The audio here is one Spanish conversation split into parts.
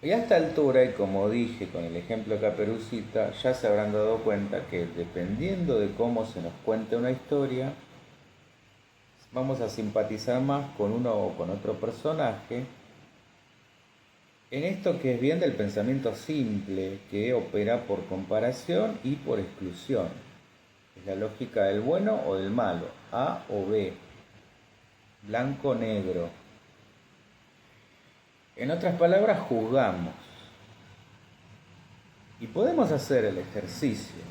Y a esta altura, y como dije con el ejemplo de Caperucita, ya se habrán dado cuenta que dependiendo de cómo se nos cuente una historia, vamos a simpatizar más con uno o con otro personaje en esto que es bien del pensamiento simple, que opera por comparación y por exclusión. Es la lógica del bueno o del malo, A o B, blanco o negro. En otras palabras, juzgamos. Y podemos hacer el ejercicio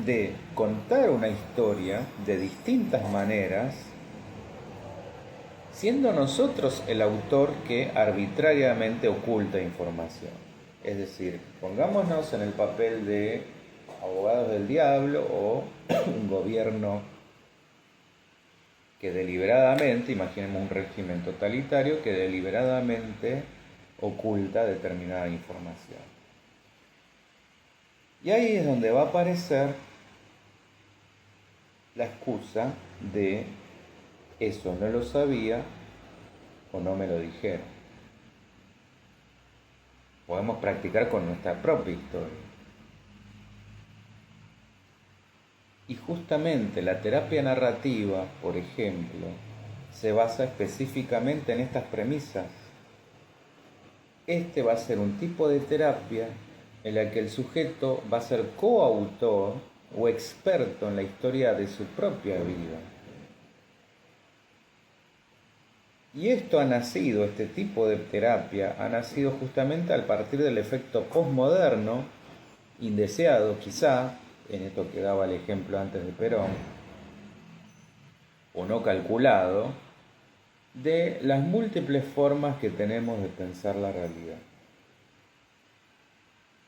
de contar una historia de distintas maneras, siendo nosotros el autor que arbitrariamente oculta información. Es decir, pongámonos en el papel de abogados del diablo o un gobierno que deliberadamente, imaginemos un régimen totalitario, que deliberadamente oculta determinada información. Y ahí es donde va a aparecer la excusa de eso no lo sabía o no me lo dijeron. Podemos practicar con nuestra propia historia. Y justamente la terapia narrativa, por ejemplo, se basa específicamente en estas premisas. Este va a ser un tipo de terapia en la que el sujeto va a ser coautor o experto en la historia de su propia vida. Y esto ha nacido, este tipo de terapia, ha nacido justamente al partir del efecto postmoderno, indeseado quizá, en esto que daba el ejemplo antes de Perón, o no calculado, de las múltiples formas que tenemos de pensar la realidad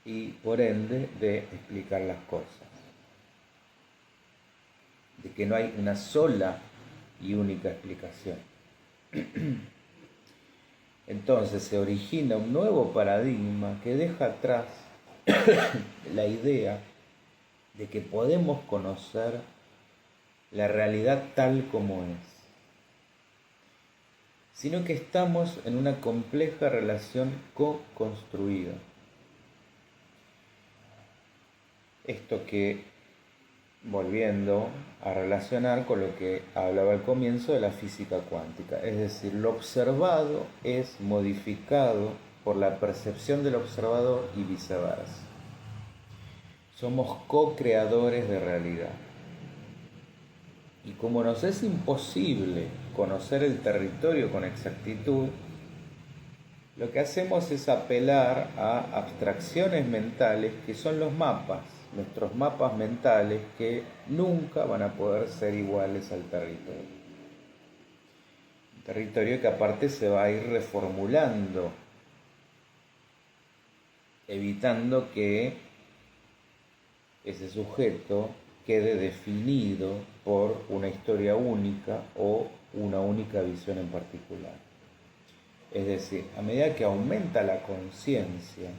y por ende de explicar las cosas. De que no hay una sola y única explicación. Entonces se origina un nuevo paradigma que deja atrás la idea de que podemos conocer la realidad tal como es, sino que estamos en una compleja relación co-construida. Esto que, volviendo a relacionar con lo que hablaba al comienzo de la física cuántica, es decir, lo observado es modificado por la percepción del observador y viceversa. Somos co-creadores de realidad. Y como nos es imposible conocer el territorio con exactitud, lo que hacemos es apelar a abstracciones mentales que son los mapas, nuestros mapas mentales que nunca van a poder ser iguales al territorio. Un territorio que aparte se va a ir reformulando, evitando que ese sujeto quede definido por una historia única o una única visión en particular. Es decir, a medida que aumenta la conciencia,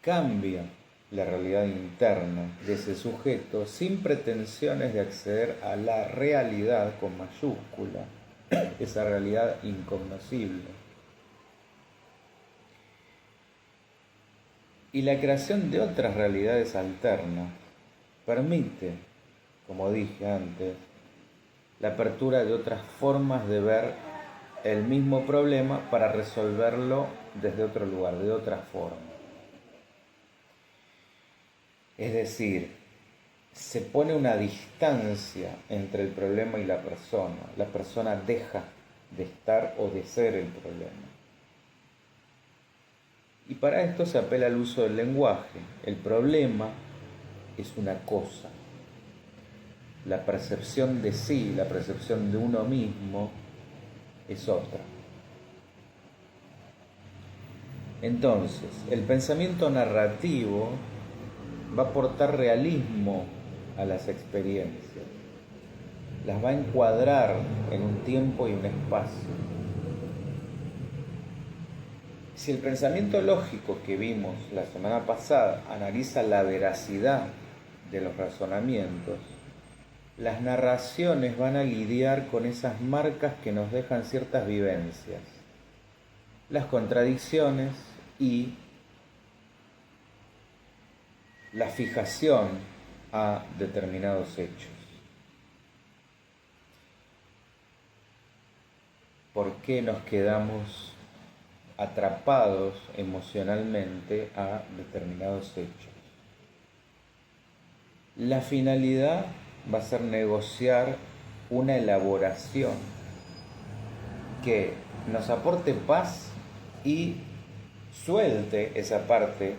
cambia la realidad interna de ese sujeto sin pretensiones de acceder a la realidad con mayúscula, esa realidad incognoscible. Y la creación de otras realidades alternas permite, como dije antes, la apertura de otras formas de ver el mismo problema para resolverlo desde otro lugar, de otra forma. Es decir, se pone una distancia entre el problema y la persona. La persona deja de estar o de ser el problema. Y para esto se apela al uso del lenguaje. El problema es una cosa. La percepción de sí, la percepción de uno mismo es otra. Entonces, el pensamiento narrativo va a aportar realismo a las experiencias, las va a encuadrar en un tiempo y un espacio. Si el pensamiento lógico que vimos la semana pasada analiza la veracidad de los razonamientos, las narraciones van a lidiar con esas marcas que nos dejan ciertas vivencias, las contradicciones y la fijación a determinados hechos. ¿Por qué nos quedamos atrapados emocionalmente a determinados hechos? La finalidad va a ser negociar una elaboración que nos aporte paz y suelte esa parte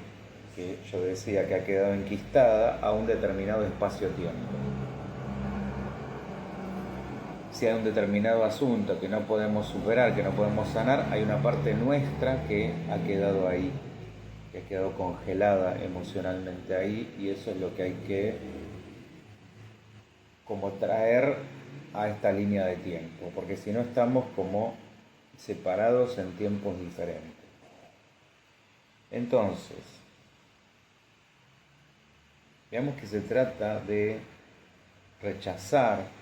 que yo decía que ha quedado enquistada a un determinado espacio-tiempo. Si hay un determinado asunto que no podemos superar, que no podemos sanar, hay una parte nuestra que ha quedado ahí, que ha quedado congelada emocionalmente ahí, y eso es lo que hay que como traer a esta línea de tiempo, porque si no estamos como separados en tiempos diferentes. Entonces, veamos que se trata de rechazar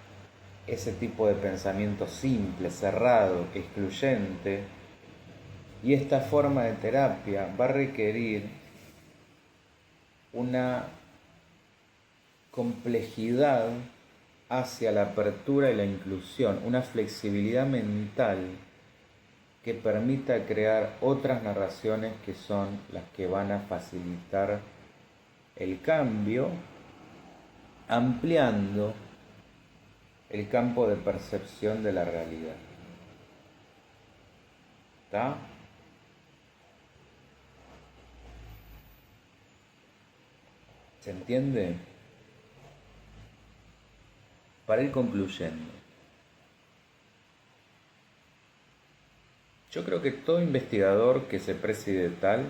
ese tipo de pensamiento simple, cerrado, excluyente, y esta forma de terapia va a requerir una complejidad hacia la apertura y la inclusión, una flexibilidad mental que permita crear otras narraciones que son las que van a facilitar el cambio, ampliando el campo de percepción de la realidad. ¿Está? ¿Se entiende? Para ir concluyendo, yo creo que todo investigador que se precie de tal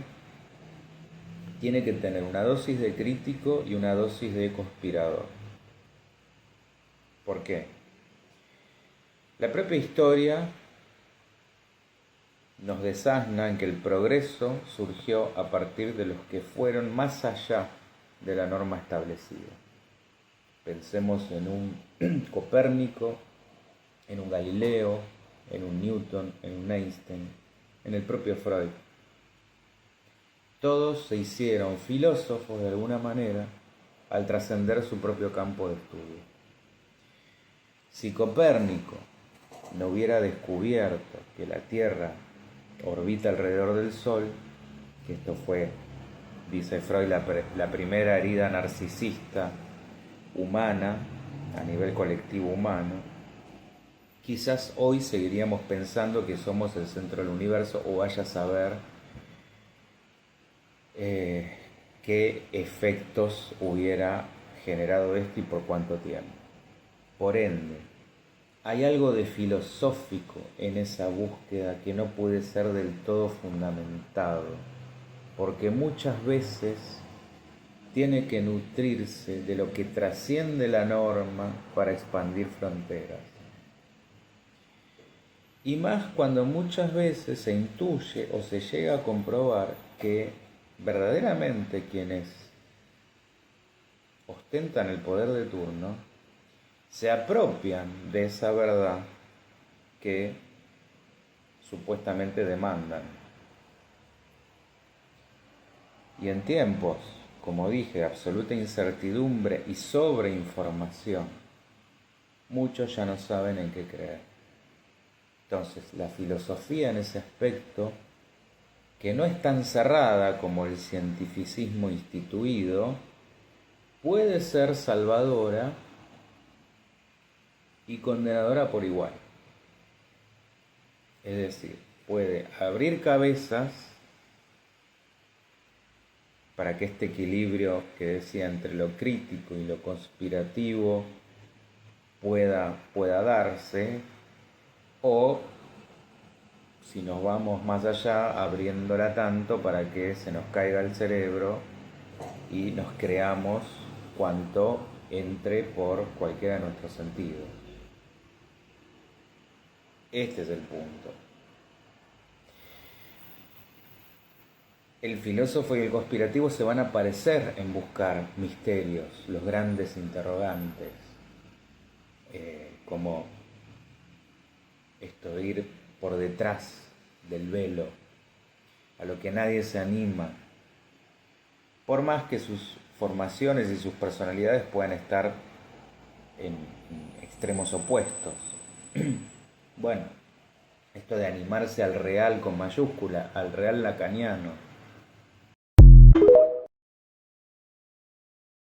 tiene que tener una dosis de crítico y una dosis de conspirador. ¿Por qué? La propia historia nos desasna en que el progreso surgió a partir de los que fueron más allá de la norma establecida. Pensemos en un Copérnico, en un Galileo, en un Newton, en un Einstein, en el propio Freud. Todos se hicieron filósofos de alguna manera al trascender su propio campo de estudio. Si Copérnico no hubiera descubierto que la Tierra orbita alrededor del Sol, que esto fue, dice Freud, la primera herida narcisista humana, a nivel colectivo humano, quizás hoy seguiríamos pensando que somos el centro del universo, o vaya a saber qué efectos hubiera generado esto y por cuánto tiempo. Por ende, hay algo de filosófico en esa búsqueda que no puede ser del todo fundamentado, porque muchas veces tiene que nutrirse de lo que trasciende la norma para expandir fronteras. Y más cuando muchas veces se intuye o se llega a comprobar que verdaderamente quienes ostentan el poder de turno se apropian de esa verdad que supuestamente demandan. Y en tiempos, como dije, de absoluta incertidumbre y sobreinformación, muchos ya no saben en qué creer. Entonces, la filosofía en ese aspecto, que no es tan cerrada como el cientificismo instituido, puede ser salvadora y condenadora por igual. Es decir, puede abrir cabezas para que este equilibrio que decía entre lo crítico y lo conspirativo pueda darse, o si nos vamos más allá, abriéndola tanto para que se nos caiga el cerebro y nos creamos cuanto entre por cualquiera de nuestros sentidos. Este es el punto. El filósofo y el conspirativo se van a parecer en buscar misterios, los grandes interrogantes, como esto de ir por detrás del velo. a lo que nadie se anima, por más que sus formaciones y sus personalidades puedan estar en extremos opuestos. Bueno, esto de animarse al real con mayúscula, al real lacaniano,